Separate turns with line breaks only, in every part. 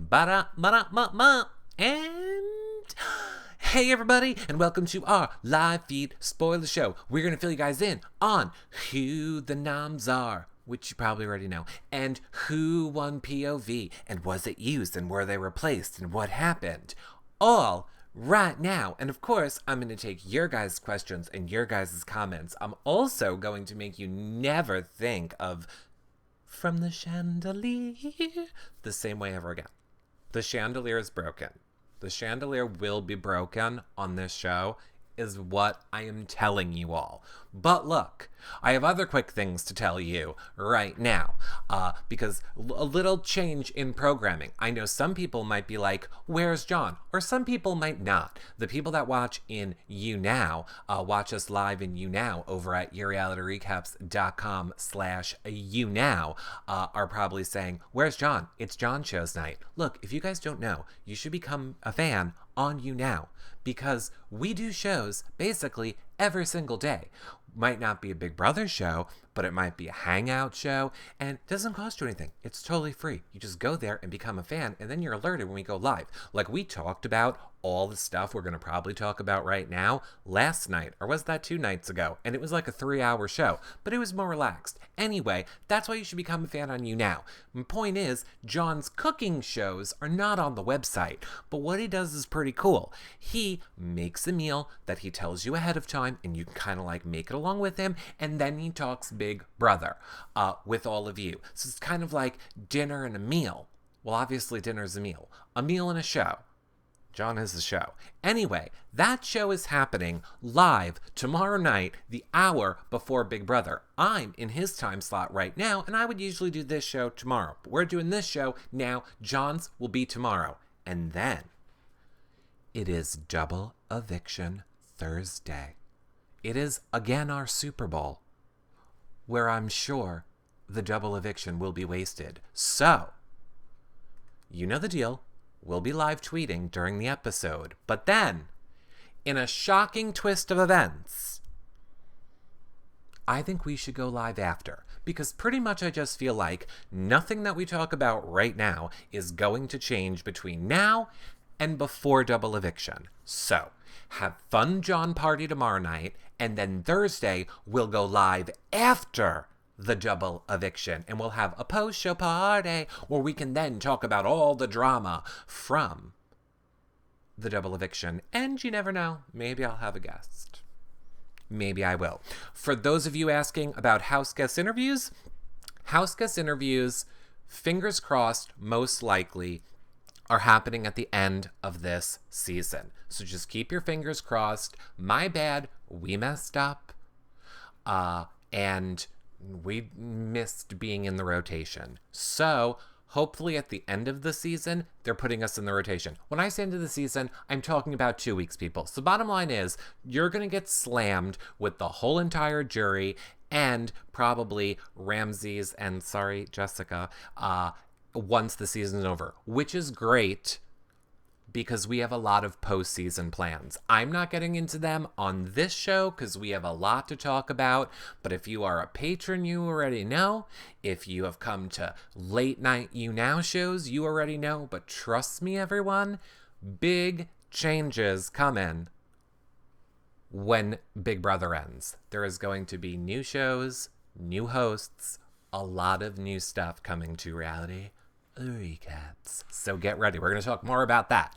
Ba-da-ba-da-ba-ba. And hey everybody, and welcome to our live feed spoiler show. We're going to fill you guys in on who the NOMS are, which you probably already know, and who won POV, and was it used, and were they replaced, and what happened. All right now. And of course, I'm going to take your guys' questions and your guys' comments. I'm also going to make you never think of From the Chandelier the same way ever again. The chandelier is broken. The chandelier will be broken on this show, is what I am telling you all. But look, I have other quick things to tell you right now, because a little change in programming. I know some people might be like, where's John? Or some people might not. The people that watch in YouNow, watch us live in YouNow over at yourrealityrecaps.com/YouNow, are probably saying, where's John? It's John Show's night. Look, if you guys don't know, you should become a fan on YouNow, because we do shows basically every single day. Might not be a Big Brother show, but it might be a hangout show, and it doesn't cost you anything. It's totally free. You just go there and become a fan, and then you're alerted when we go live. Like we talked about all the stuff we're going to probably talk about right now last night, or was that 2 nights ago? And it was like a 3-hour show, but it was more relaxed. Anyway, that's why you should become a fan on YouNow. My point is, John's cooking shows are not on the website, but what he does is pretty cool. He makes a meal that he tells you ahead of time, and you can kind of like make it along with him, and then he talks Big Brother with all of you. So it's kind of like dinner and a meal. Well, obviously dinner's a meal and a show. John is the show. Anyway, that show is happening live tomorrow night, the hour before Big Brother. I'm in his time slot right now, and I would usually do this show tomorrow. But we're doing this show now. John's will be tomorrow. And then it is double eviction Thursday. It is again our Super Bowl, where I'm sure the double eviction will be wasted. So, you know the deal. We'll be live tweeting during the episode. But then, in a shocking twist of events, I think we should go live after. Because pretty much I just feel like nothing that we talk about right now is going to change between now and before double eviction. So, have fun John party tomorrow night, and then Thursday we'll go live after the double eviction, and we'll have a post-show party where we can then talk about all the drama from the double eviction. And you never know, maybe I'll have a guest. Maybe I will. For those of you asking about house guest interviews, fingers crossed, most likely are happening at the end of this season. So just keep your fingers crossed. My bad, we messed up. And we missed being in the rotation. So hopefully at the end of the season, they're putting us in the rotation. When I say end of the season, I'm talking about 2 weeks, people. So bottom line is, you're going to get slammed with the whole entire jury and probably Ramses and, sorry, Jessica, once the season's over, which is great because we have a lot of postseason plans. I'm not getting into them on this show because we have a lot to talk about, but if you are a patron, you already know. If you have come to late night YouNow shows, you already know. But trust me, everyone, big changes coming when Big Brother ends. There is going to be new shows, new hosts, a lot of new stuff coming to reality recaps. So get ready. We're going to talk more about that.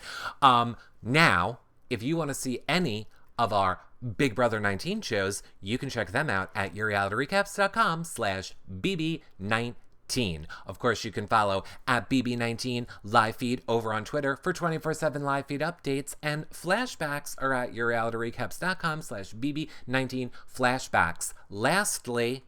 Now, if you want to see any of our Big Brother 19 shows, you can check them out at yourrealityrecaps.com/BB19. Of course, you can follow at BB19 live feed over on Twitter for 24/7 live feed updates, and flashbacks are at yourrealityrecaps.com/BB19 flashbacks. Lastly,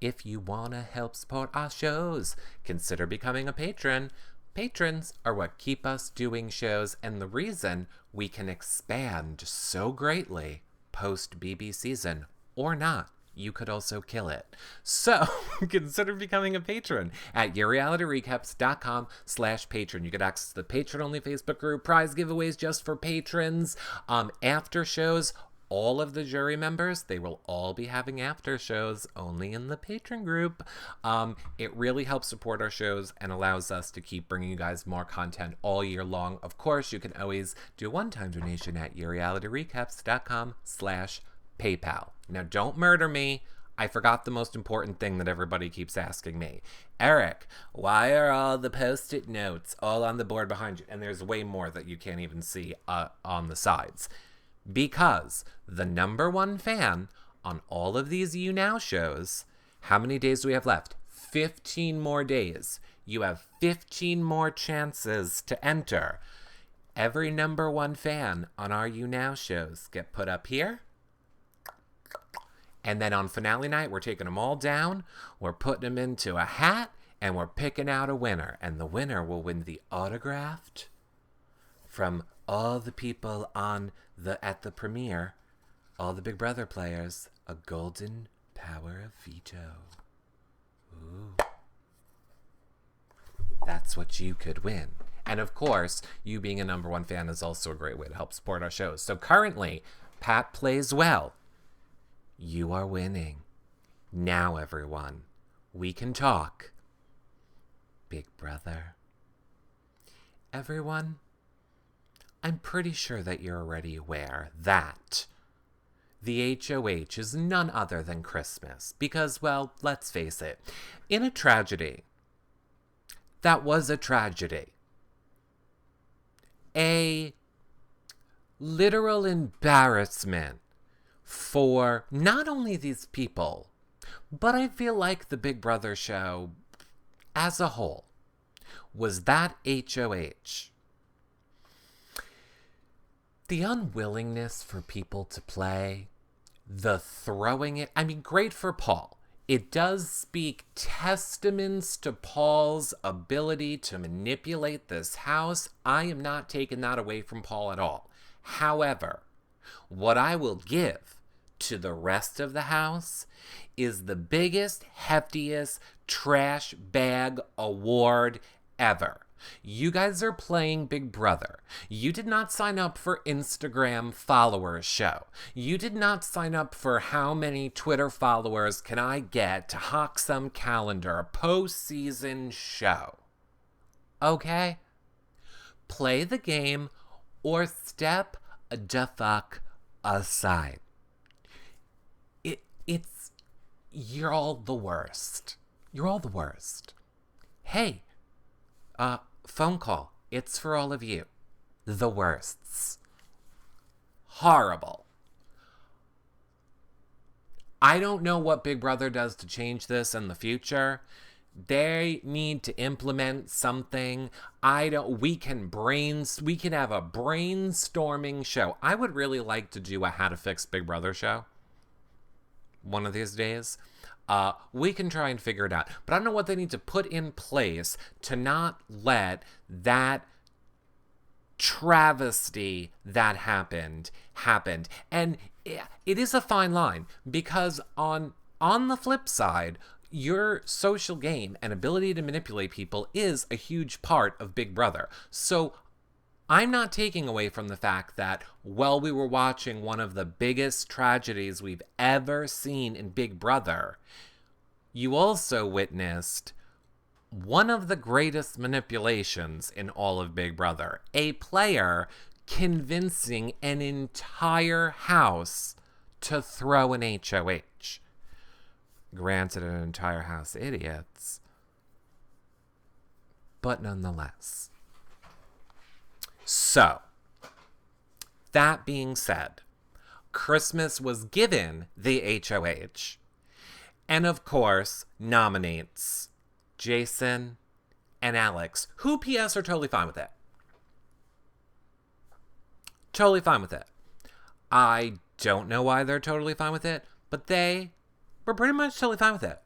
if you want to help support our shows, consider becoming a patron. Patrons are what keep us doing shows and the reason we can expand so greatly post-BB season, or not. You could also kill it. So consider becoming a patron at yourrealityrecaps.com/patron. You get access to the patron-only Facebook group, prize giveaways just for patrons, after shows, all of the jury members, they will all be having after shows only in the patron group. It really helps support our shows and allows us to keep bringing you guys more content all year long. Of course, you can always do a one-time donation at yourrealityrecaps.com/PayPal. Now, don't murder me. I forgot the most important thing that everybody keeps asking me. Eric, why are all the Post-it notes all on the board behind you? And there's way more that you can't even see on the sides. Because the #1 fan on all of these You Now shows, how many days do we have left? 15 more days. You have 15 more chances to enter. Every #1 fan on our You Now shows get put up here. And then on finale night, we're taking them all down, we're putting them into a hat, and we're picking out a winner. And the winner will win the autographed from all the people at the premiere, all the Big Brother players, a golden power of veto. Ooh. That's what you could win. And of course, you being a #1 fan is also a great way to help support our shows. So currently, Pat plays well. You are winning. Now, everyone, we can talk. Big Brother. Everyone, I'm pretty sure that you're already aware that the HOH is none other than Christmas. Because, well, let's face it, in a tragedy, that was a tragedy. A literal embarrassment for not only these people, but I feel like the Big Brother show as a whole was that HOH. The unwillingness for people to play, the throwing it, I mean, great for Paul. It does speak testaments to Paul's ability to manipulate this house. I am not taking that away from Paul at all. However, what I will give to the rest of the house is the biggest, heftiest trash bag award ever. You guys are playing Big Brother. You did not sign up for Instagram followers show. You did not sign up for how many Twitter followers can I get to hawk some calendar, a postseason show. Okay? Play the game or step the fuck aside. You're all the worst. You're all the worst. Hey, phone call. It's for all of you. The worsts. Horrible. I don't know what Big Brother does to change this in the future. They need to implement something. We can have a brainstorming show. I would really like to do a How to Fix Big Brother show one of these days. We can try and figure it out. But I don't know what they need to put in place to not let that travesty that happened. And it is a fine line, because on the flip side, your social game and ability to manipulate people is a huge part of Big Brother. So I'm not taking away from the fact that while we were watching one of the biggest tragedies we've ever seen in Big Brother, you also witnessed one of the greatest manipulations in all of Big Brother. A player convincing an entire house to throw an HOH. Granted, an entire house of idiots, but nonetheless. So, that being said, Christmas was given the HOH, and of course, nominates Jason and Alex, who PS are totally fine with it. Totally fine with it. I don't know why they're totally fine with it, but they were pretty much totally fine with it.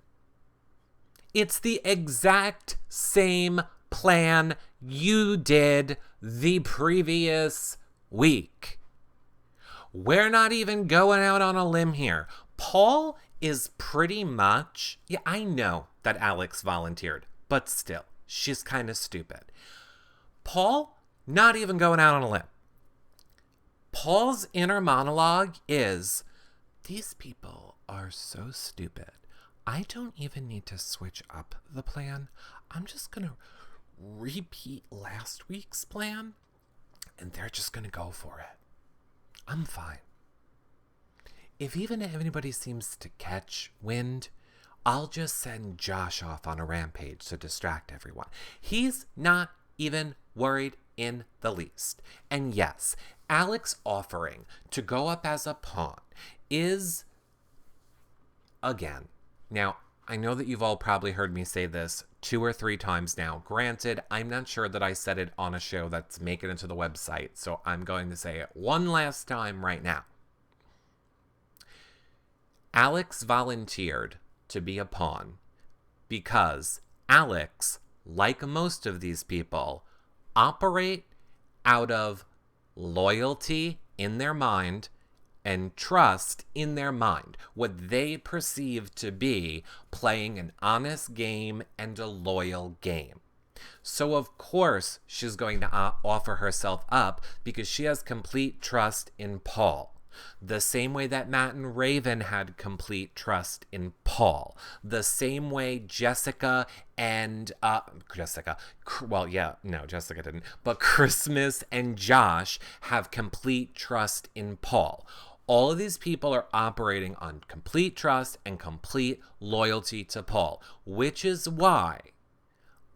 It's the exact same plan you did the previous week. We're not even going out on a limb here. Paul is pretty much... Yeah, I know that Alex volunteered, but still, she's kind of stupid. Paul, not even going out on a limb. Paul's inner monologue is, these people are so stupid. I don't even need to switch up the plan. I'm just going to repeat last week's plan, and they're just going to go for it. I'm fine. If anybody seems to catch wind, I'll just send Josh off on a rampage to distract everyone. He's not even worried in the least. And yes, Alex offering to go up as a pawn is, again, now, I know that you've all probably heard me say this 2 or 3 times now. Granted, I'm not sure that I said it on a show that's making it to the website, so I'm going to say it one last time right now. Alex volunteered to be a pawn because Alex, like most of these people, operate out of loyalty in their mind and trust in their mind, what they perceive to be playing an honest game and a loyal game. So of course she's going to offer herself up because she has complete trust in Paul. The same way that Matt and Raven had complete trust in Paul. The same way Jessica didn't, but Christmas and Josh have complete trust in Paul. All of these people are operating on complete trust and complete loyalty to Paul, which is why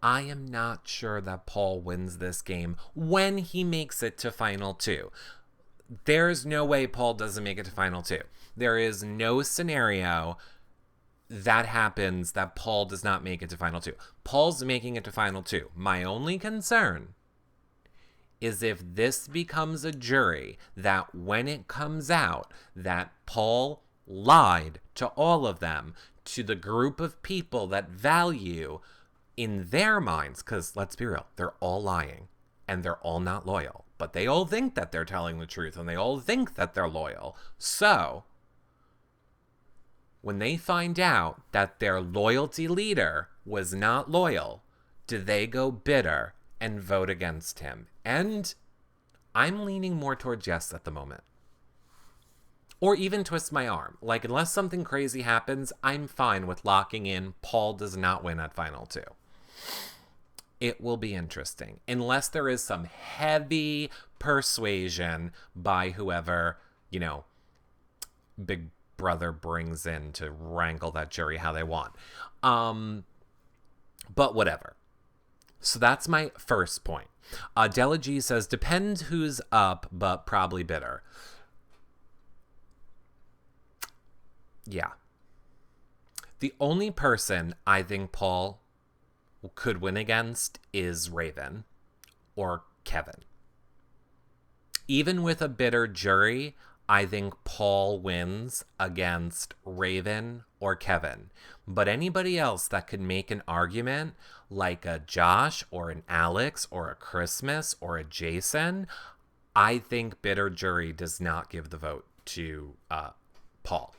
I am not sure that Paul wins this game when he makes it to Final 2. There's no way Paul doesn't make it to Final 2. There is no scenario that happens that Paul does not make it to Final 2. Paul's making it to Final 2. My only concern is if this becomes a jury that when it comes out that Paul lied to all of them, to the group of people that value in their minds, because let's be real, they're all lying and they're all not loyal, but they all think that they're telling the truth and they all think that they're loyal. So when they find out that their loyalty leader was not loyal, do they go bitter and vote against him? And I'm leaning more towards yes at the moment. Or even twist my arm. Like, unless something crazy happens, I'm fine with locking in Paul does not win at Final 2. It will be interesting. Unless there is some heavy persuasion by whoever, Big Brother brings in to wrangle that jury how they want. But whatever. So that's my first point. Della G says, depends who's up, but probably bitter. Yeah. The only person I think Paul could win against is Raven or Kevin. Even with a bitter jury, I think Paul wins against Raven or Kevin. But anybody else that could make an argument, like a Josh or an Alex or a Christmas or a Jason, I think bitter jury does not give the vote to Paul.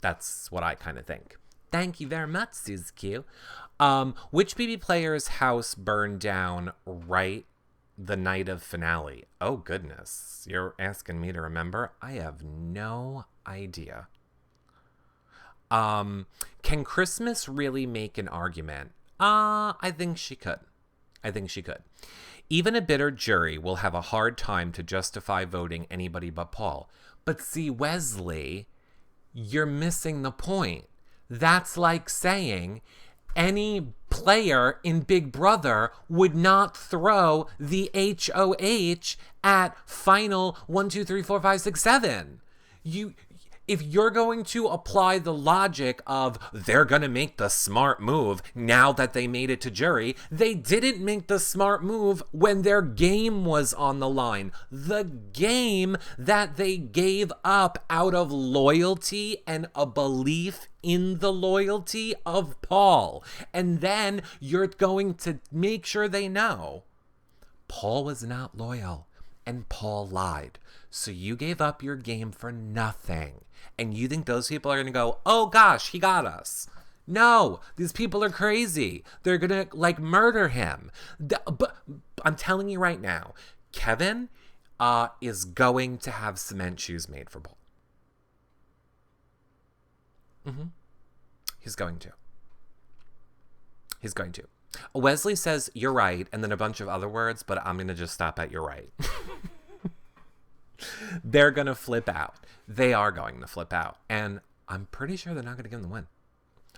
That's what I kind of think. Thank you very much, Suze Q. Which BB player's house burned down right the night of finale? Oh, goodness. You're asking me to remember? I have no idea. Can Christmas really make an argument? I think she could. Even a bitter jury will have a hard time to justify voting anybody but Paul. But see, Wesley, you're missing the point. That's like saying any player in Big Brother would not throw the HOH at final 1, 2, 3, 4, 5, 6, 7. If you're going to apply the logic of they're going to make the smart move now that they made it to jury, they didn't make the smart move when their game was on the line. The game that they gave up out of loyalty and a belief in the loyalty of Paul. And then you're going to make sure they know Paul was not loyal and Paul lied. So you gave up your game for nothing. And you think those people are going to go, oh gosh, he got us. No, these people are crazy. They're going to murder him. But I'm telling you right now, Kevin, is going to have cement shoes made for Paul. He's going to. He's going to. Wesley says, you're right, and then a bunch of other words, but I'm going to just stop at you're right. They're going to flip out. They are going to flip out. And I'm pretty sure they're not going to give them the win.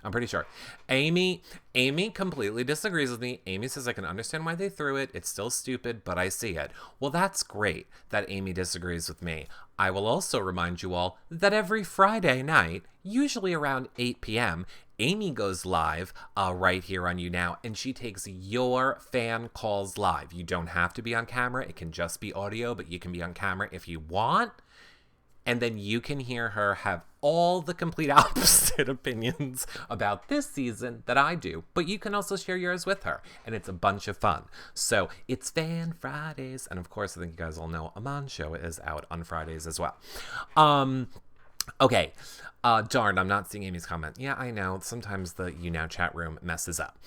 I'm pretty sure. Amy completely disagrees with me. Amy says, I can understand why they threw it. It's still stupid, but I see it. Well, that's great that Amy disagrees with me. I will also remind you all that every Friday night, usually around 8 p.m., Amy goes live right here on You Now, and she takes your fan calls live. You don't have to be on camera. It can just be audio, but you can be on camera if you want. And then you can hear her have all the complete opposite opinions about this season that I do. But you can also share yours with her. And it's a bunch of fun. So it's Fan Fridays. And of course, I think you guys all know Aman's show is out on Fridays as well. Okay. Darn, I'm not seeing Amy's comment. Yeah, I know. Sometimes the You Now chat room messes up.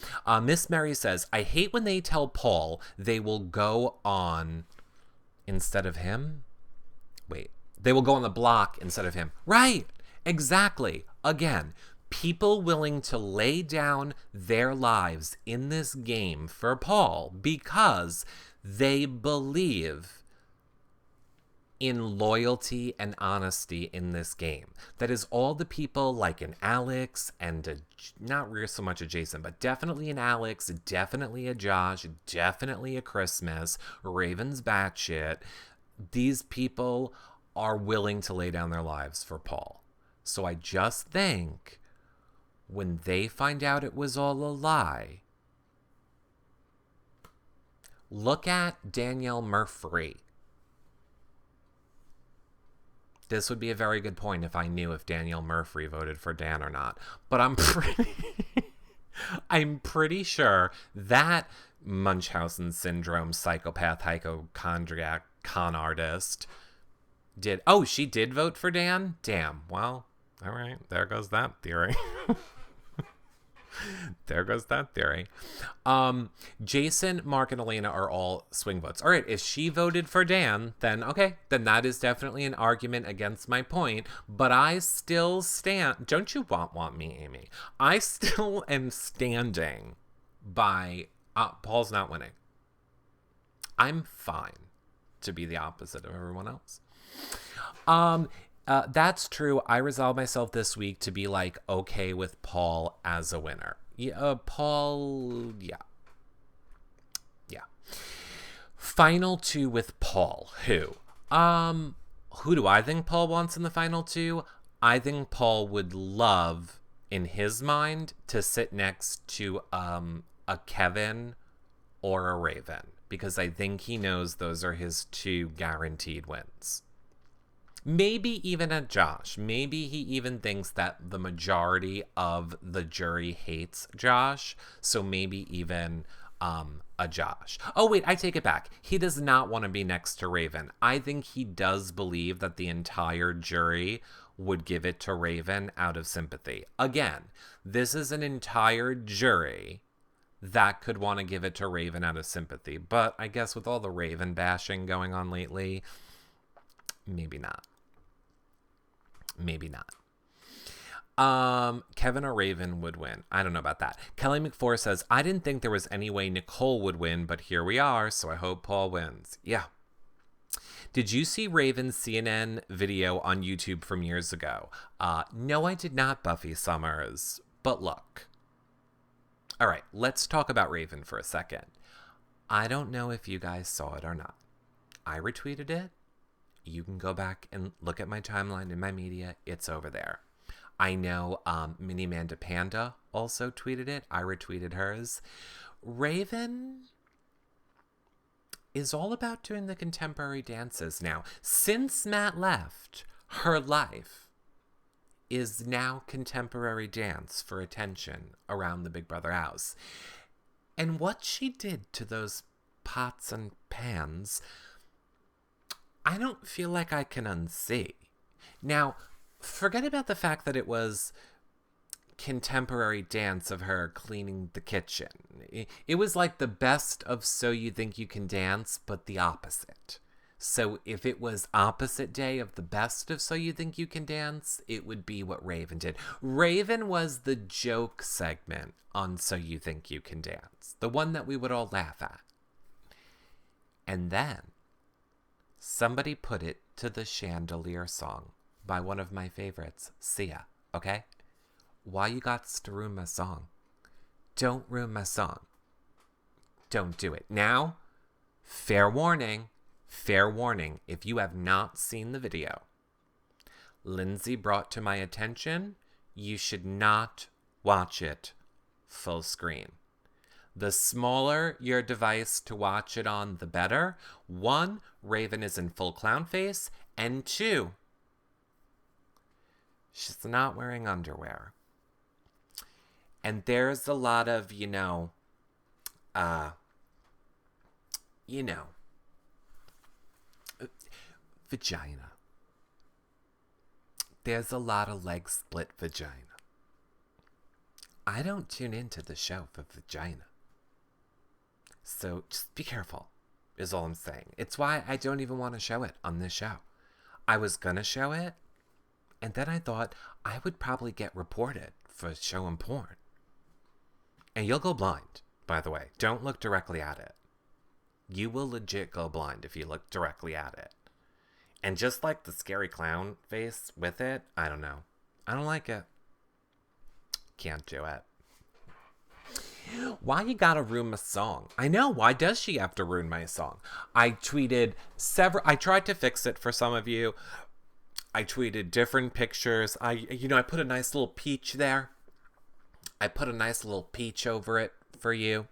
Miss Mary says, I hate when they tell Paul they will go on instead of him. Wait. They will go on the block instead of him. Right. Exactly. Again, people willing to lay down their lives in this game for Paul because they believe in loyalty and honesty in this game. That is all the people like an Alex and not so much a Jason, but definitely an Alex, definitely a Josh, definitely a Christmas, Raven's batshit. These people are willing to lay down their lives for Paul. So I just think when they find out it was all a lie, look at Danielle Murphy. This would be a very good point if I knew if Danielle Murphy voted for Dan or not. But I'm pretty sure that Munchausen syndrome psychopath hypochondriac con artist she did vote for Dan? Damn. Well, all right. There goes that theory. There goes that theory. Jason, Mark, and Elena are all swing votes. All right. If she voted for Dan, then okay. Then that is definitely an argument against my point. But I still stand. Don't you want me, Amy? I still am standing by Paul's not winning. I'm fine to be the opposite of everyone else. That's true. I resolved myself this week to be like okay with Paul as a winner. Paul, yeah. Final two with Paul. Who do I think Paul wants in the final two? I think Paul would love, in his mind, to sit next to a Kevin or a Raven, because I think he knows those are his two guaranteed wins. Maybe even a Josh. Maybe he even thinks that the majority of the jury hates Josh. So maybe even a Josh. Oh, wait, I take it back. He does not want to be next to Raven. I think he does believe that the entire jury would give it to Raven out of sympathy. Again, this is an entire jury that could want to give it to Raven out of sympathy. But I guess with all the Raven bashing going on lately, maybe not. Maybe not. Kevin or Raven would win. I don't know about that. Kelly McForr says, I didn't think there was any way Nicole would win, but here we are, so I hope Paul wins. Yeah. Did you see Raven's CNN video on YouTube from years ago? No, I did not, Buffy Summers. But look. All right, let's talk about Raven for a second. I don't know if you guys saw it or not. I retweeted it. You can go back and look at my timeline in my media. It's over there. I know Mini Manda Panda also tweeted it. I retweeted hers. Raven is all about doing the contemporary dances now. Since Matt left, her life is now contemporary dance for attention around the Big Brother house. And what she did to those pots and pans, I don't feel like I can unsee. Now, forget about the fact that it was contemporary dance of her cleaning the kitchen. It was like the best of So You Think You Can Dance, but the opposite. So if it was opposite day of the best of So You Think You Can Dance, it would be what Raven did. Raven was the joke segment on So You Think You Can Dance, the one that we would all laugh at. And then somebody put it to the Chandelier song by one of my favorites, Sia, okay? Why you got to ruin my song? Don't ruin my song. Don't do it. Now, fair warning, if you have not seen the video, Lindsay brought to my attention, you should not watch it full screen. The smaller your device to watch it on, the better. 1, Raven is in full clown face, and 2, she's not wearing underwear. And there's a lot of, vagina. There's a lot of leg split vagina. I don't tune into the show for vagina. So just be careful, is all I'm saying. It's why I don't even want to show it on this show. I was going to show it, and then I thought I would probably get reported for showing porn. And you'll go blind, by the way. Don't look directly at it. You will legit go blind if you look directly at it. And just like the scary clown face with it, I don't know. I don't like it. Can't do it. Why you gotta ruin my song? I know, why does she have to ruin my song? I tweeted I tried to fix it for some of you. I tweeted different pictures. I put a nice little peach there. I put a nice little peach over it for you.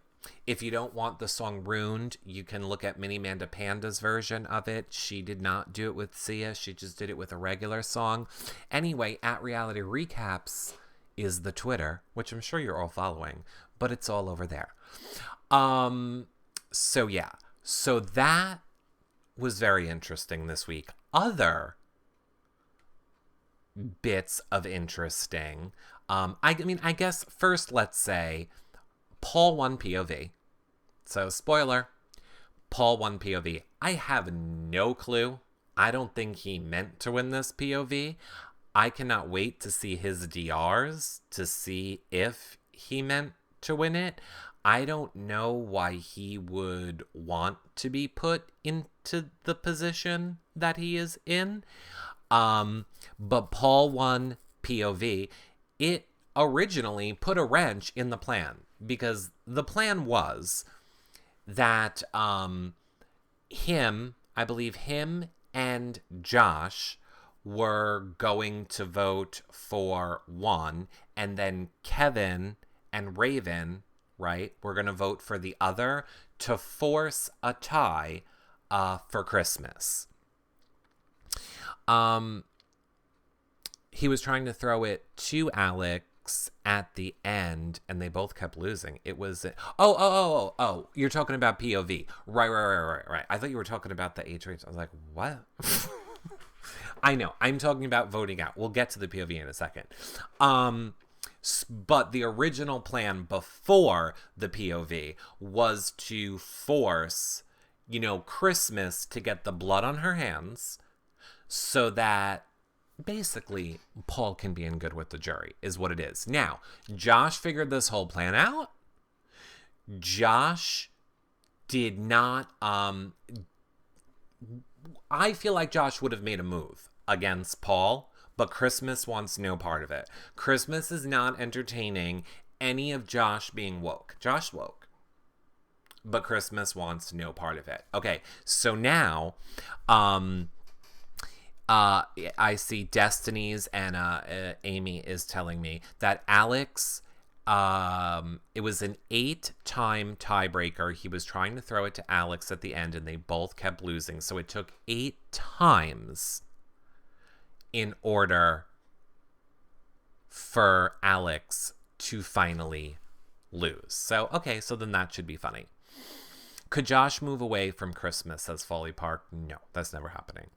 If you don't want the song ruined, you can look at Mini Manda Panda's version of it. She did not do it with Sia. She just did it with a regular song. Anyway, at Reality Recaps is the Twitter, which I'm sure you're all following, but it's all over there. So that was very interesting this week. Other bits of interesting. I guess first let's say Paul won POV. So spoiler, Paul won POV. I have no clue. I don't think he meant to win this POV. I cannot wait to see his DRs to see if he meant to win it. I don't know why he would want to be put into the position that he is in. But Paul won POV. It originally put a wrench in the plan because the plan was that I believe him and Josh were going to vote for one, and then Kevin and Raven, right, were going to vote for the other to force a tie for Christmas. He was trying to throw it to Alex at the end, and they both kept losing. It was oh, you're talking about POV. Right. I thought you were talking about the HOH. I was like, what? I know. I'm talking about voting out. We'll get to the POV in a second. But the original plan before the POV was to force, Christmas to get the blood on her hands so that basically Paul can be in good with the jury, is what it is. Now, Josh figured this whole plan out. Josh did not, I feel like Josh would have made a move against Paul, but Christmas wants no part of it. Christmas is not entertaining any of Josh being woke. Josh woke, but Christmas wants no part of it. Okay, so now, I see Destiny's and Amy is telling me that Alex, it was an 8-time tiebreaker. He was trying to throw it to Alex at the end, and they both kept losing. So it took 8 times in order for Alex to finally lose. So, okay, so then that should be funny. Could Josh move away from Christmas, says Folly Park? No, that's never happening.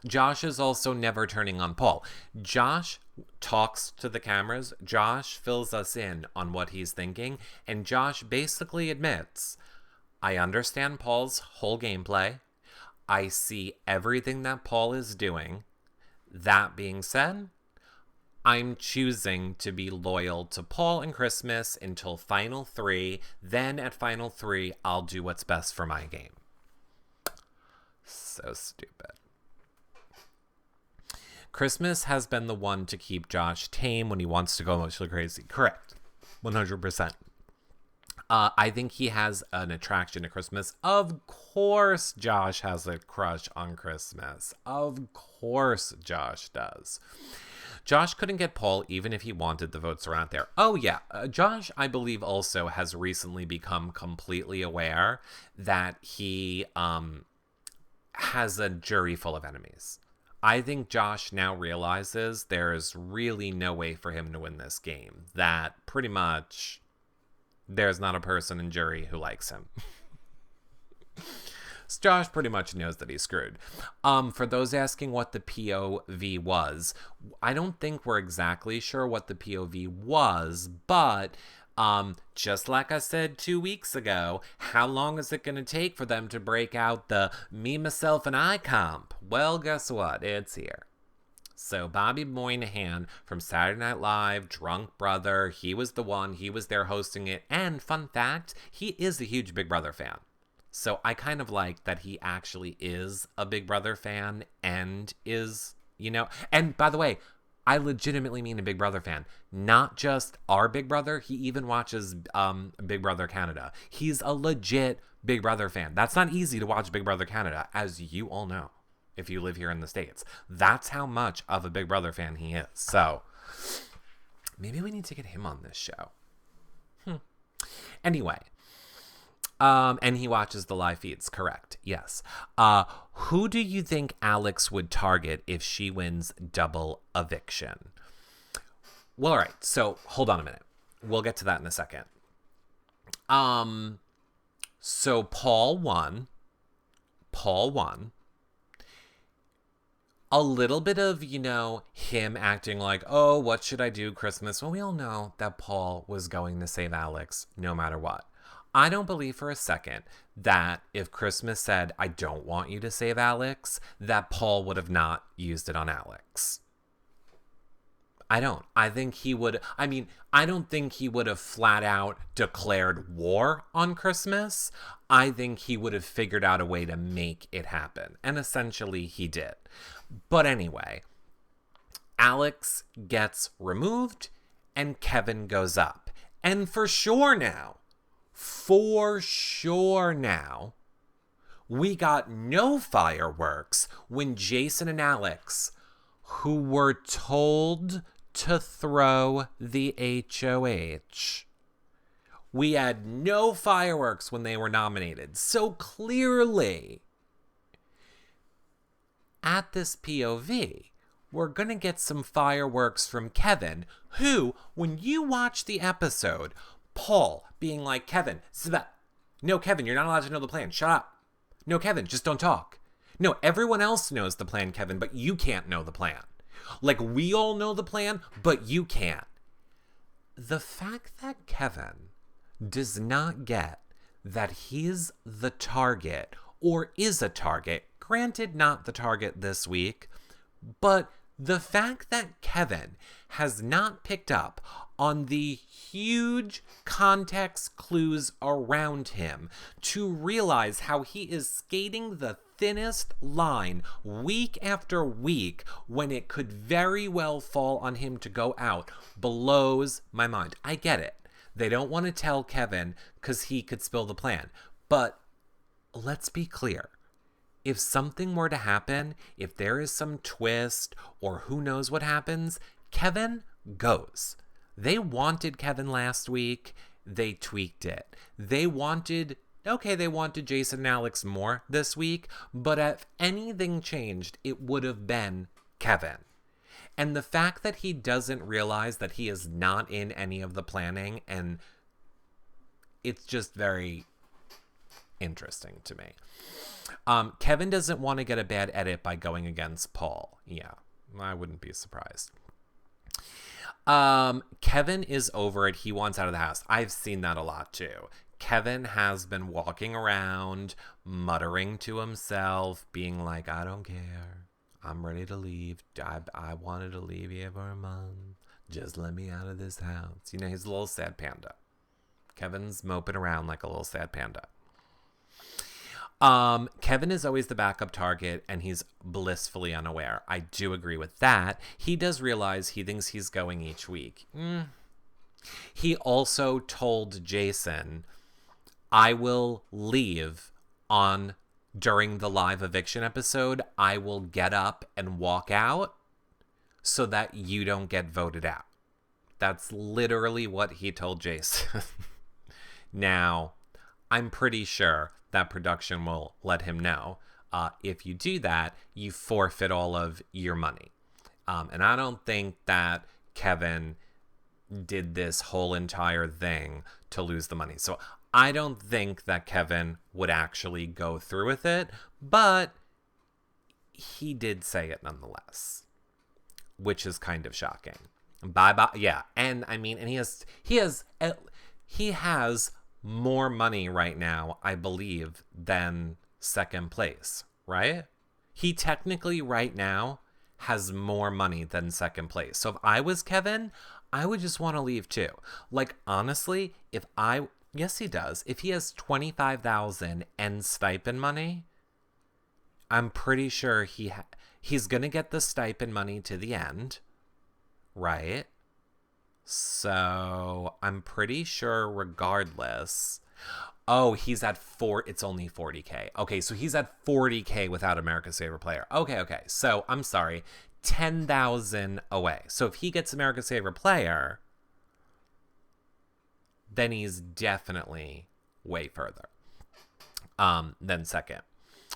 Josh is also never turning on Paul. Josh talks to the cameras. Josh fills us in on what he's thinking. And Josh basically admits, I understand Paul's whole gameplay. I see everything that Paul is doing. That being said, I'm choosing to be loyal to Paul and Christmas until Final 3. Then at Final 3, I'll do what's best for my game. So stupid. Christmas has been the one to keep Josh tame when he wants to go emotionally crazy. Correct. 100%. I think he has an attraction to Christmas. Of course Josh has a crush on Christmas. Of course Josh does. Josh couldn't get Paul even if he wanted. The votes are out there. Oh, yeah. Josh, I believe, also has recently become completely aware that he has a jury full of enemies. I think Josh now realizes there's really no way for him to win this game. That pretty much there's not a person in jury who likes him. So Josh pretty much knows that he's screwed. For those asking what the POV was, I don't think we're exactly sure what the POV was, but just like I said 2 weeks ago, how long is it going to take for them to break out the me, myself, and I comp? Well, guess what? It's here. So Bobby Moynihan from Saturday Night Live, Drunk Brother, he was the one, he was there hosting it. And fun fact, he is a huge Big Brother fan. So I kind of like that he actually is a Big Brother fan and is, and by the way, I legitimately mean a Big Brother fan. Not just our Big Brother. He even watches Big Brother Canada. He's a legit Big Brother fan. That's not easy to watch Big Brother Canada, as you all know, if you live here in the States. That's how much of a Big Brother fan he is. So maybe we need to get him on this show. Anyway. And he watches the live feeds, correct? Yes. Who do you think Alex would target if she wins double eviction? Well, all right. So hold on a minute. We'll get to that in a second. So Paul won. A little bit of, him acting like, oh, what should I do Christmas? Well, we all know that Paul was going to save Alex no matter what. I don't believe for a second that if Christmas said, I don't want you to save Alex, that Paul would have not used it on Alex. I don't. I think he would. I don't think he would have flat out declared war on Christmas. I think he would have figured out a way to make it happen. And essentially he did. But anyway, Alex gets removed and Kevin goes up. And for sure now, we got no fireworks when Jason and Alex, who were told to throw the HOH, we had no fireworks when they were nominated. So clearly, at this POV, we're going to get some fireworks from Kevin, who, when you watch the episode, Paul being like, Kevin, no, Kevin, you're not allowed to know the plan. Shut up. No, Kevin, just don't talk. No, everyone else knows the plan, Kevin, but you can't know the plan. Like, we all know the plan, but you can't. The fact that Kevin does not get that he's the target, or is a target, granted not the target this week, but the fact that Kevin has not picked up on the huge context clues around him to realize how he is skating the thinnest line week after week when it could very well fall on him to go out blows my mind. I get it. They don't want to tell Kevin because he could spill the plan. But let's be clear. If something were to happen, if there is some twist or who knows what happens, Kevin goes. They wanted Kevin last week. They tweaked it. They wanted Jason and Alex more this week, but if anything changed, it would have been Kevin. And the fact that he doesn't realize that he is not in any of the planning, and it's just very interesting to me. Kevin doesn't want to get a bad edit by going against Paul. Yeah, I wouldn't be surprised. Kevin is over it. He wants out of the house. I've seen that a lot too. Kevin has been walking around, muttering to himself, being like, I don't care. I'm ready to leave. I wanted to leave here for a month. Just let me out of this house. You know, he's a little sad panda. Kevin's moping around like a little sad panda. Kevin is always the backup target, and he's blissfully unaware. I do agree with that. He does realize he thinks he's going each week. He also told Jason, I will leave during the live eviction episode. I will get up and walk out so that you don't get voted out. That's literally what he told Jason. Now, I'm pretty sure that production will let him know. If you do that, you forfeit all of your money. And I don't think that Kevin did this whole entire thing to lose the money. So I don't think that Kevin would actually go through with it, but he did say it nonetheless, which is kind of shocking. Bye. Yeah. And I mean, and he has more money right now, I believe, than second place, right? He technically right now has more money than second place. So if I was Kevin, I would just want to leave too. Like, honestly, yes, he does. If he has $25,000 and stipend money, I'm pretty sure he's going to get the stipend money to the end, right? So I'm pretty sure regardless. Oh, he's at it's only 40K. Okay, so he's at 40K without America's Favorite Player. Okay. So I'm sorry, 10,000 away. So if he gets America's Favorite Player, then he's definitely way further than second.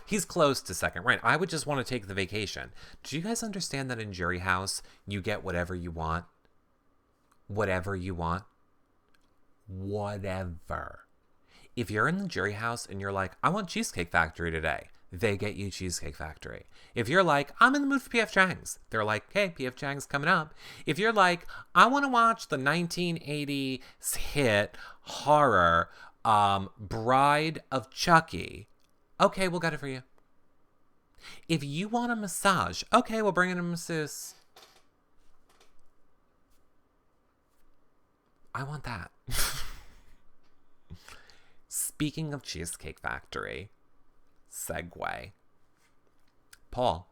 He's close to second, right? I would just want to take the vacation. Do you guys understand that in Jury House, you get whatever you want? Whatever you want. Whatever. If you're in the Jury House and you're like, I want Cheesecake Factory today, they get you Cheesecake Factory. If you're like, I'm in the mood for P.F. Chang's, they're like, hey, P.F. Chang's coming up. If you're like, I want to watch the 1980s hit horror Bride of Chucky, okay, we'll get it for you. If you want a massage, okay, we'll bring in a masseuse. I want that. Speaking of Cheesecake Factory, segue. Paul,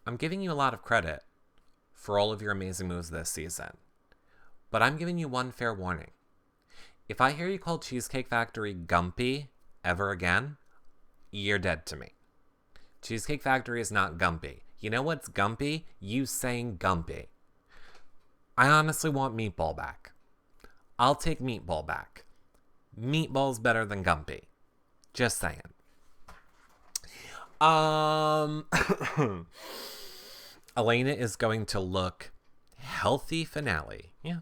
I'm giving you a lot of credit for all of your amazing moves this season, but I'm giving you one fair warning. If I hear you call Cheesecake Factory Gumpy ever again, you're dead to me. Cheesecake Factory is not Gumpy. You know what's Gumpy? You saying Gumpy. I honestly want Meatball back. I'll take Meatball back. Meatball's better than Gumpy. Just saying. Elena is going to look healthy finale. Yeah.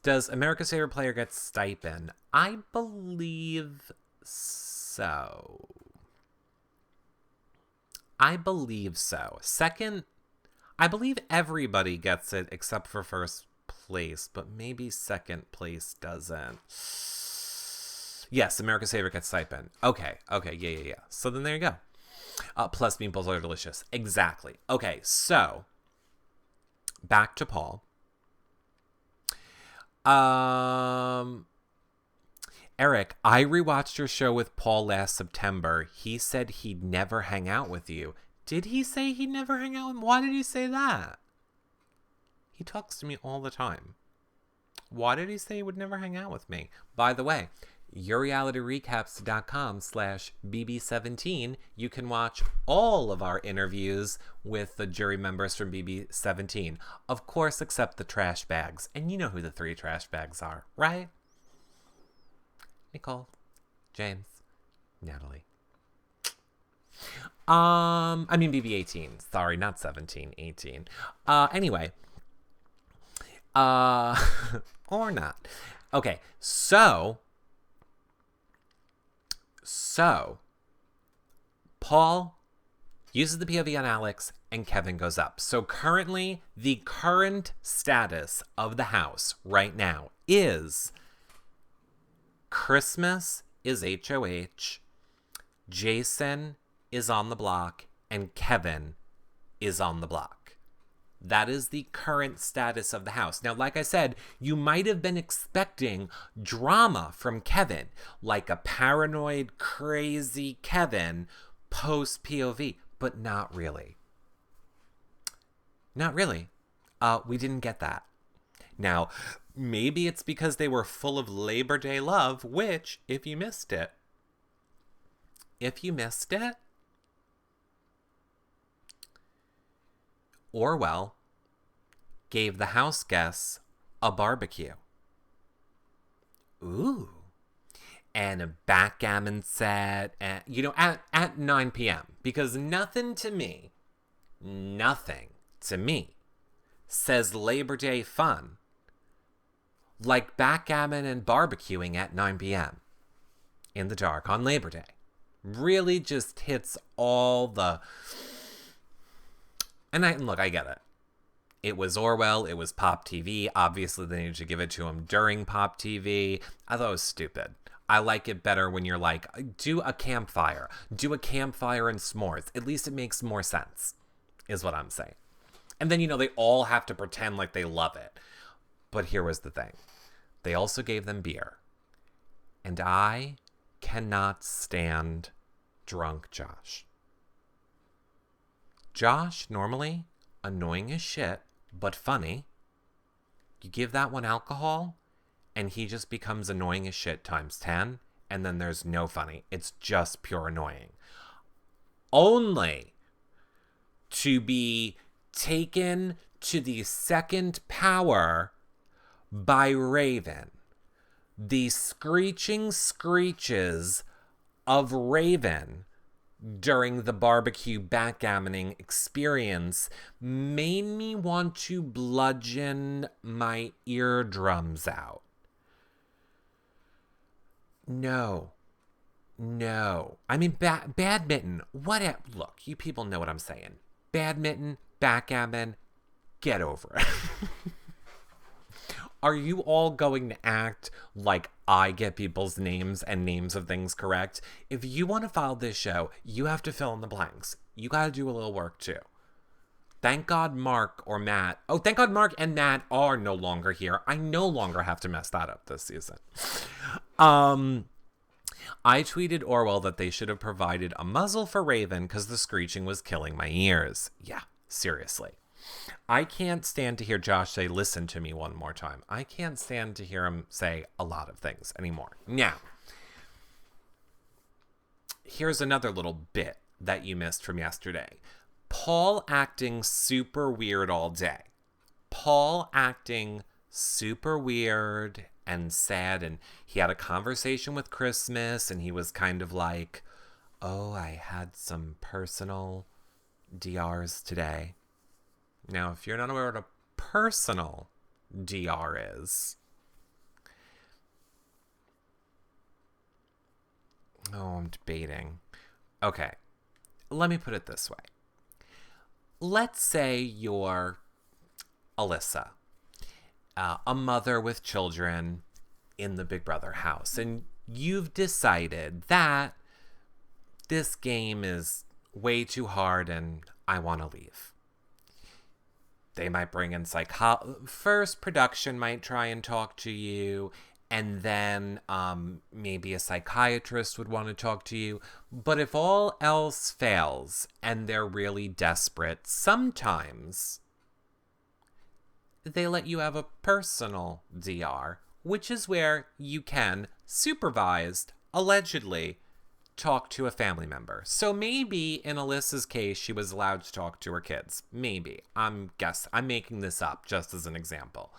Does America's Favorite Player get stipend? I believe so. Second, I believe everybody gets it except for first place, but maybe second place doesn't. Yes, America's Favorite gets stipend. Okay, yeah. So then there you go. Plus meatballs are delicious. Exactly. Okay, so back to Paul. Eric, I rewatched your show with Paul last September. He said he'd never hang out with you. Did he say he'd never hang out with me? Why did he say that? He talks to me all the time. Why did he say he would never hang out with me? By the way, yourrealityrecaps.com/BB17. You can watch all of our interviews with the jury members from BB17. Of course, except the trash bags. And you know who the 3 trash bags are, right? Nicole, James, Natalie. BB18. Sorry, not 17, 18. Anyway. Or not. Okay, so Paul uses the POV on Alex and Kevin goes up. So currently, the current status of the house right now is Christmas is HOH, Jason is on the block, and Kevin is on the block. That is the current status of the house. Now, like I said, you might have been expecting drama from Kevin, like a paranoid, crazy Kevin post POV, but not really. Not really. We didn't get that. Now, maybe it's because they were full of Labor Day love, which, if you missed it, Orwell gave the house guests a barbecue. Ooh. And a backgammon set, and, at 9 p.m. Because nothing to me says Labor Day fun like backgammon and barbecuing at 9 p.m. in the dark on Labor Day. Really just hits all the... And I get it. It was Orwell, it was Pop TV. Obviously, they needed to give it to him during Pop TV. I thought it was stupid. I like it better when you're like, do a campfire. Do a campfire and s'mores. At least it makes more sense, is what I'm saying. And then, they all have to pretend like they love it. But here was the thing. They also gave them beer. And I cannot stand drunk Josh. Josh, normally, annoying as shit, but funny. You give that one alcohol, and he just becomes annoying as shit times 10, and then there's no funny. It's just pure annoying. Only to be taken to the second power by Raven. The screeching screeches of Raven during the barbecue backgammoning experience made me want to bludgeon my eardrums out. No. I mean, badminton. Look, you people know what I'm saying. Badminton, backgammon, get over it. Are you all going to act like I get people's names and names of things correct? If you want to follow this show, you have to fill in the blanks. You got to do a little work too. Thank God Mark and Matt are no longer here. I no longer have to mess that up this season. I tweeted Orwell that they should have provided a muzzle for Raven because the screeching was killing my ears. Yeah, seriously. I can't stand to hear Josh say, listen to me one more time. I can't stand to hear him say a lot of things anymore. Now, here's another little bit that you missed from yesterday. Paul acting super weird all day. Paul acting super weird and sad, and he had a conversation with Christmas, and he was kind of like, oh, I had some personal DRs today. Now, if you're not aware what a personal DR is... Oh, I'm debating. Okay, let me put it this way. Let's say you're Alyssa, a mother with children in the Big Brother house, and you've decided that this game is way too hard and I want to leave. They might bring in first production might try and talk to you, and then maybe a psychiatrist would want to talk to you. But if all else fails and they're really desperate, sometimes they let you have a personal DR, which is where you can, supervised, allegedly, talk to a family member. So maybe in Alyssa's case, she was allowed to talk to her kids. Maybe. I'm making this up just as an example.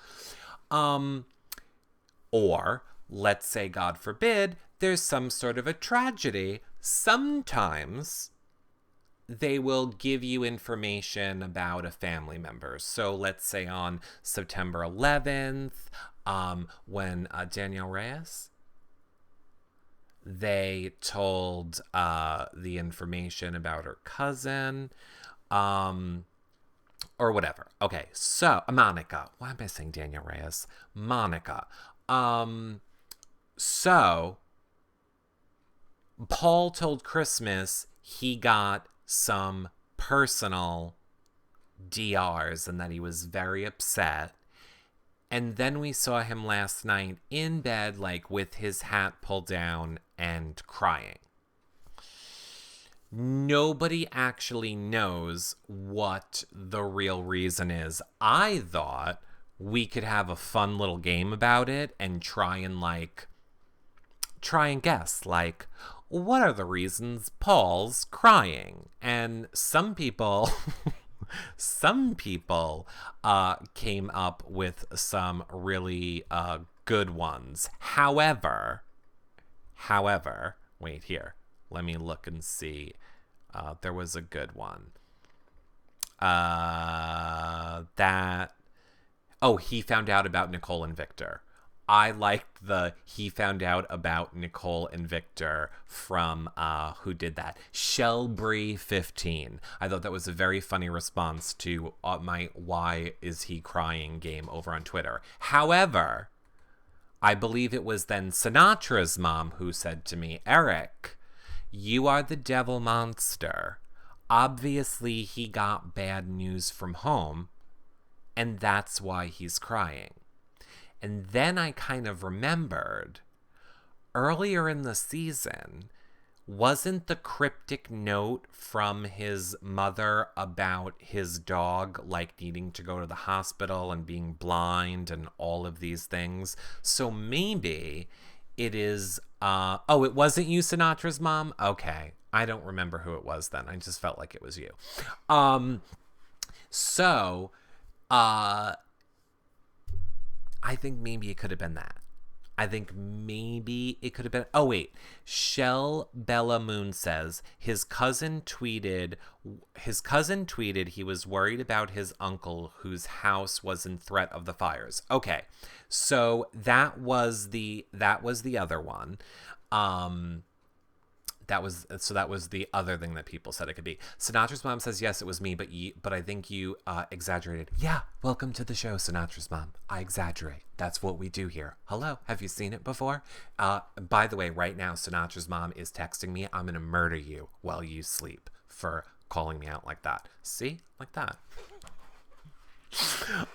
Or, let's say, God forbid, there's some sort of a tragedy. Sometimes they will give you information about a family member. So let's say on September 11th, when Danielle Reyes, they told the information about her cousin, or whatever. Okay, so Monica. Why am I saying Danielle Reyes? Monica. So Paul told Christmas he got some personal DRs and that he was very upset. And then we saw him last night in bed, like with his hat pulled down and crying. Nobody actually knows what the real reason is. I thought we could have a fun little game about it and try and guess, like, what are the reasons Paul's crying? And some people came up with some really good ones. However, wait here. Let me look and see. There was a good one. He found out about Nicole and Victor. I liked he found out about Nicole and Victor from, who did that? Shelbree15. I thought that was a very funny response to my Why Is He Crying game over on Twitter. However, I believe it was then Sinatra's mom who said to me, Eric, you are the devil monster. Obviously, he got bad news from home, and that's why he's crying. And then I kind of remembered, earlier in the season, wasn't the cryptic note from his mother about his dog, like, needing to go to the hospital and being blind and all of these things? So maybe it is, it wasn't you, Sinatra's mom? Okay. I don't remember who it was then. I just felt like it was you. I think maybe it could have been that. I think maybe it could have been... Oh, wait. Shell Bella Moon says his cousin tweeted he was worried about his uncle whose house was in threat of the fires. Okay. So that was the other one. That was the other thing that people said it could be. Sinatra's mom says, yes, it was me, but I think you exaggerated. Yeah, welcome to the show, Sinatra's mom. I exaggerate. That's what we do here. Hello, have you seen it before? By the way, right now, Sinatra's mom is texting me. I'm going to murder you while you sleep for calling me out like that. See? Like that.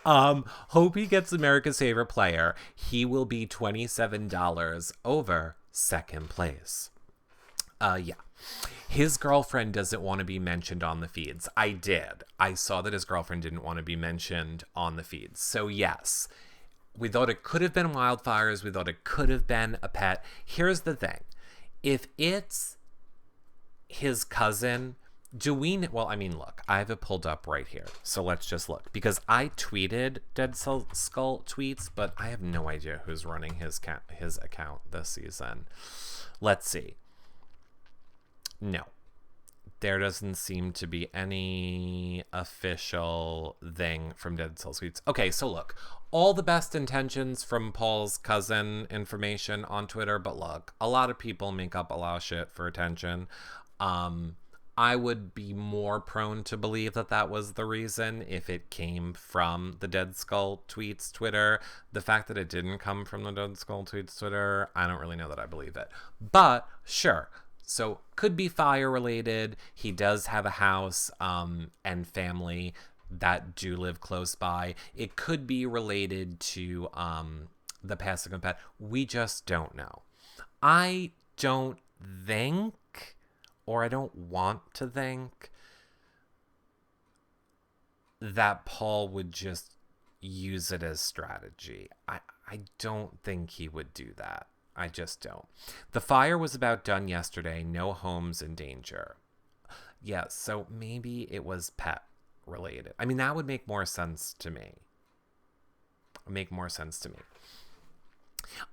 Hope he gets America's favorite player. He will be $27 over second place. Yeah. His girlfriend doesn't want to be mentioned on the feeds. I did. I saw that his girlfriend didn't want to be mentioned on the feeds. So yes, we thought it could have been wildfires. We thought it could have been a pet. Here's the thing. If it's his cousin, well, I mean, look, I have it pulled up right here. So let's just look. Because I tweeted Dead Skull tweets, but I have no idea who's running his account this season. Let's see. No, there doesn't seem to be any official thing from Dead Skull Tweets. Okay, so look, all the best intentions from Paul's cousin information on Twitter, but look, a lot of people make up a lot of shit for attention. I would be more prone to believe that that was the reason if it came from the Dead Skull Tweets Twitter. The fact that it didn't come from the Dead Skull Tweets Twitter, I don't really know that I believe it. But sure. So could be fire related. He does have a house and family that do live close by. It could be related to the passing of pet. We just don't know. I don't think, or I don't want to think, that Paul would just use it as strategy. I don't think he would do that. I just don't. The fire was about done yesterday. No homes in danger. Yeah, so maybe it was pet related. I mean, that would make more sense to me.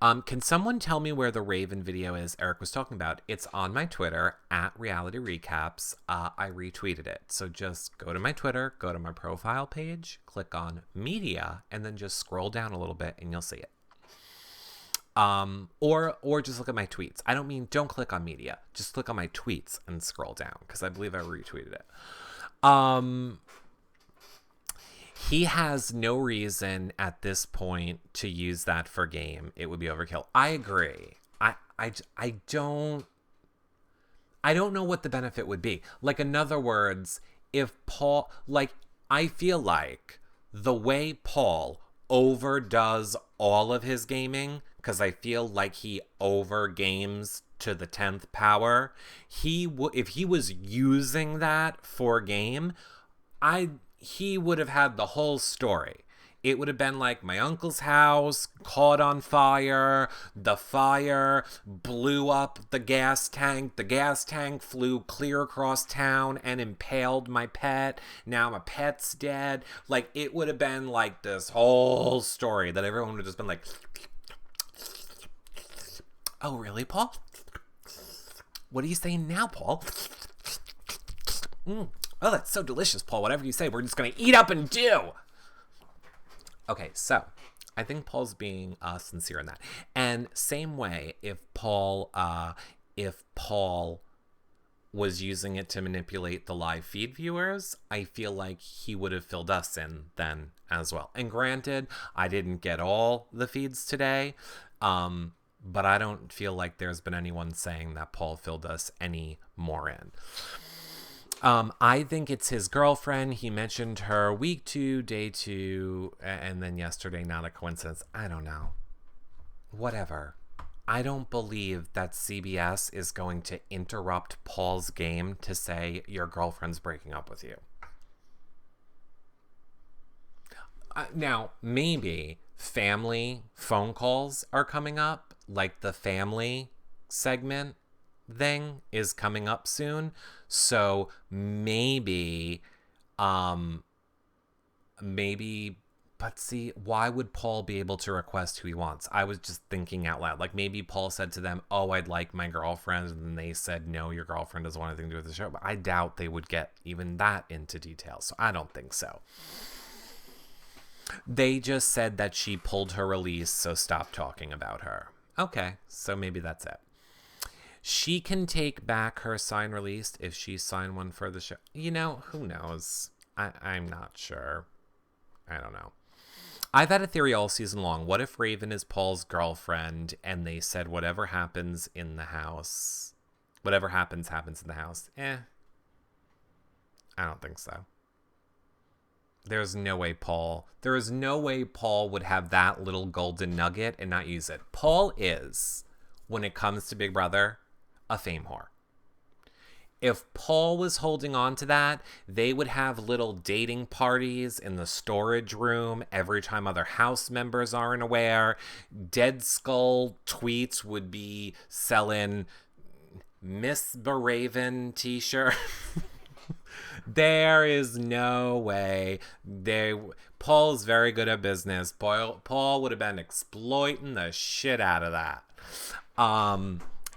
Can someone tell me where the Raven video is Eric was talking about? It's on my Twitter, @RealityRecaps. I retweeted it. So just go to my Twitter, go to my profile page, click on media, and then just scroll down a little bit and you'll see it. Or just look at my tweets. I don't mean don't click on media. Just click on my tweets and scroll down because I believe I retweeted it. He has no reason at this point to use that for game. It would be overkill. I agree. I don't know what the benefit would be. Like, in other words, if Paul, like, I feel like the way Paul overdoes all of his gaming, because I feel like he over games to the 10th power, if he was using that for game, he would have had the whole story. It would have been like my uncle's house caught on fire. The fire blew up the gas tank. The gas tank flew clear across town and impaled my pet. Now my pet's dead. Like, it would have been like this whole story that everyone would have just been like, oh, really, Paul? What are you saying now, Paul? Oh, that's so delicious, Paul. Whatever you say, we're just going to eat up and do. Okay, so I think Paul's being sincere in that. And same way, if Paul was using it to manipulate the live feed viewers, I feel like he would have filled us in then as well. And granted, I didn't get all the feeds today, but I don't feel like there's been anyone saying that Paul filled us any more in. I think it's his girlfriend. He mentioned her week 2, day 2, and then yesterday, not a coincidence. I don't know. Whatever. I don't believe that CBS is going to interrupt Paul's game to say your girlfriend's breaking up with you. Now, maybe family phone calls are coming up, like the family segment thing is coming up soon. So maybe, but see, why would Paul be able to request who he wants? I was just thinking out loud. Like, maybe Paul said to them, oh, I'd like my girlfriend. And then they said, no, your girlfriend doesn't want anything to do with the show. But I doubt they would get even that into detail. So I don't think so. They just said that she pulled her release, so stop talking about her. Okay, so maybe that's it. She can take back her sign release if she signed one for the show. You know, who knows? I'm not sure. I don't know. I've had a theory all season long. What if Raven is Paul's girlfriend and they said whatever happens in the house, whatever happens in the house? I don't think so. There is no way Paul would have that little golden nugget and not use it. Paul is, when it comes to Big Brother, a fame whore. If Paul was holding on to that, they would have little dating parties in the storage room every time other house members aren't aware. Dead Skull tweets would be selling Miss Baraven t-shirt. There is no way. Paul's very good at business. Paul would have been exploiting the shit out of that.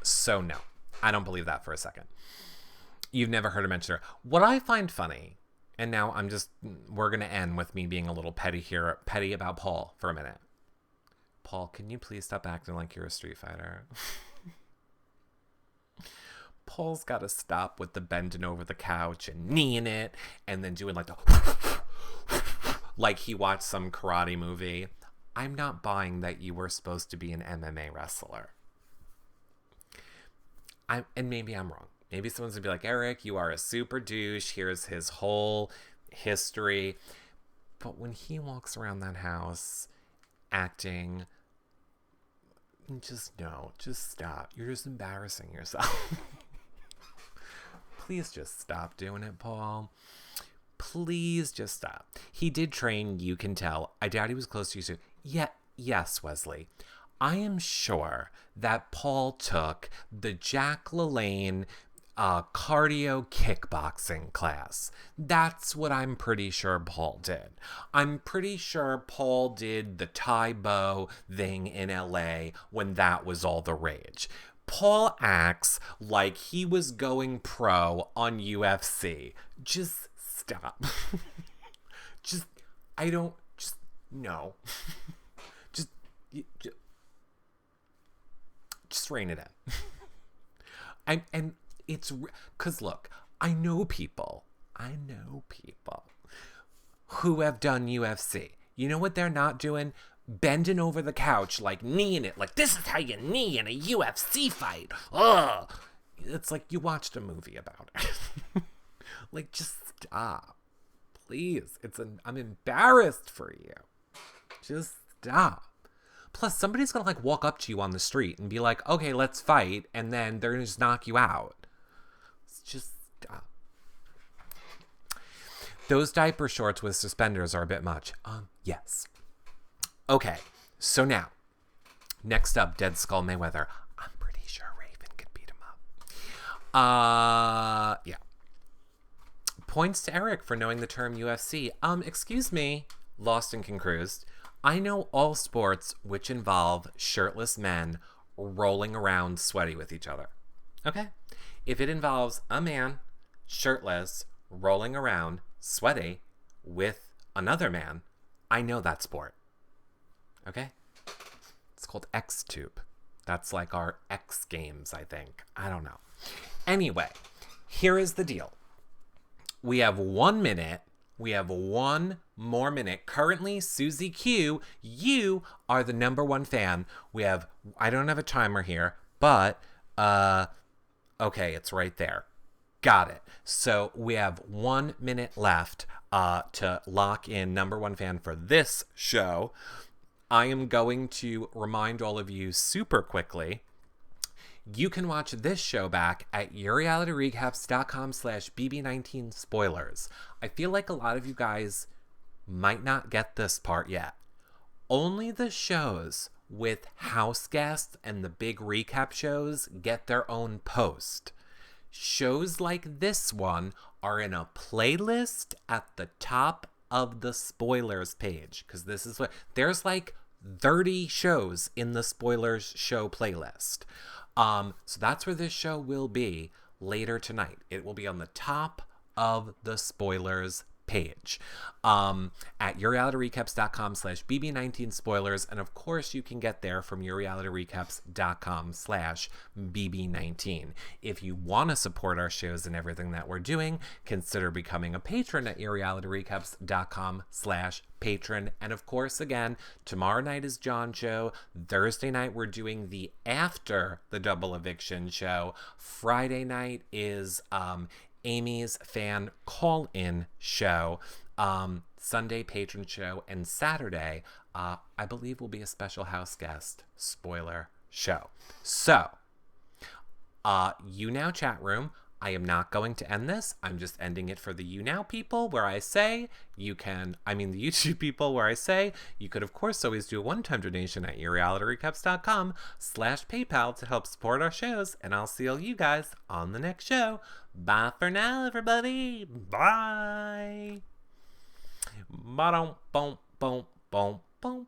So no, I don't believe that for a second. You've never heard her mention her. What I find funny, and now we're going to end with me being a little petty about Paul for a minute. Paul, can you please stop acting like you're a Street Fighter? Paul's got to stop with the bending over the couch and kneeing it and then doing like the like he watched some karate movie. I'm not buying that you were supposed to be an MMA wrestler. And maybe I'm wrong. Maybe someone's gonna be like, Eric, you are a super douche. Here's his whole history. But when he walks around that house acting, just stop. You're just embarrassing yourself. Please just stop doing it, Paul. Please just stop. He did train, you can tell. I doubt he was close to you soon. Yes, Wesley. I am sure that Paul took the Jack LaLanne cardio kickboxing class. That's what I'm pretty sure Paul did. I'm pretty sure Paul did the Thai Bo thing in LA when that was all the rage. Paul acts like he was going pro on UFC. Just stop. No. Just rein it in. And it's, because look, I know people who have done UFC. You know what they're not doing? bending over the couch, like kneeing it, like this is how you knee in a UFC fight. Ugh. It's like you watched a movie about it. Like, just stop. Please. I'm embarrassed for you. Just stop. Plus, somebody's gonna like walk up to you on the street and be like, okay, let's fight, and then they're gonna just knock you out. Just stop. Those diaper shorts with suspenders are a bit much. Yes. Okay, so now, next up, Dead Skull Mayweather. I'm pretty sure Raven could beat him up. Yeah. Points to Eric for knowing the term UFC. Excuse me, Lost and Concruised. I know all sports which involve shirtless men rolling around sweaty with each other. Okay? If it involves a man, shirtless, rolling around, sweaty, with another man, I know that sport. Okay? It's called X-Tube. That's like our X Games, I think. I don't know. Anyway, here is the deal. We have 1 minute. We have one more minute. Currently, Susie Q, you are the #1 fan. I don't have a timer here, but, okay, it's right there. Got it. So we have 1 minute left to lock in #1 fan for this show. I am going to remind all of you super quickly. You can watch this show back at yourrealityrecaps.com/BB19 spoilers. I feel like a lot of you guys might not get this part yet. Only the shows with house guests and the big recap shows get their own post. Shows like this one are in a playlist at the top of the spoilers page, because this is what there's like 30 shows in the spoilers show playlist. So that's where this show will be later tonight. It will be on the top of the spoilers page at yourrealityrecaps.com/BB19 spoilers. And of course, you can get there from yourrealityrecaps.com/BB19. If you want to support our shows and everything that we're doing, consider becoming a patron at yourrealityrecaps.com/patron. And of course, again, tomorrow night is John's show. Thursday night, we're doing the After the Double Eviction show. Friday night is Amy's fan call-in show, Sunday patron show, and Saturday, I believe, will be a special house guest spoiler show. So, YouNow chat room, I am not going to end this. I'm just ending it for the YouNow people, where I say the YouTube people, where I say you could, of course, always do a one-time donation at yourrealityrecaps.com/PayPal to help support our shows, and I'll see all you guys on the next show. Bye for now, everybody. Bye. Ba-dum, boom, boom, boom, boom.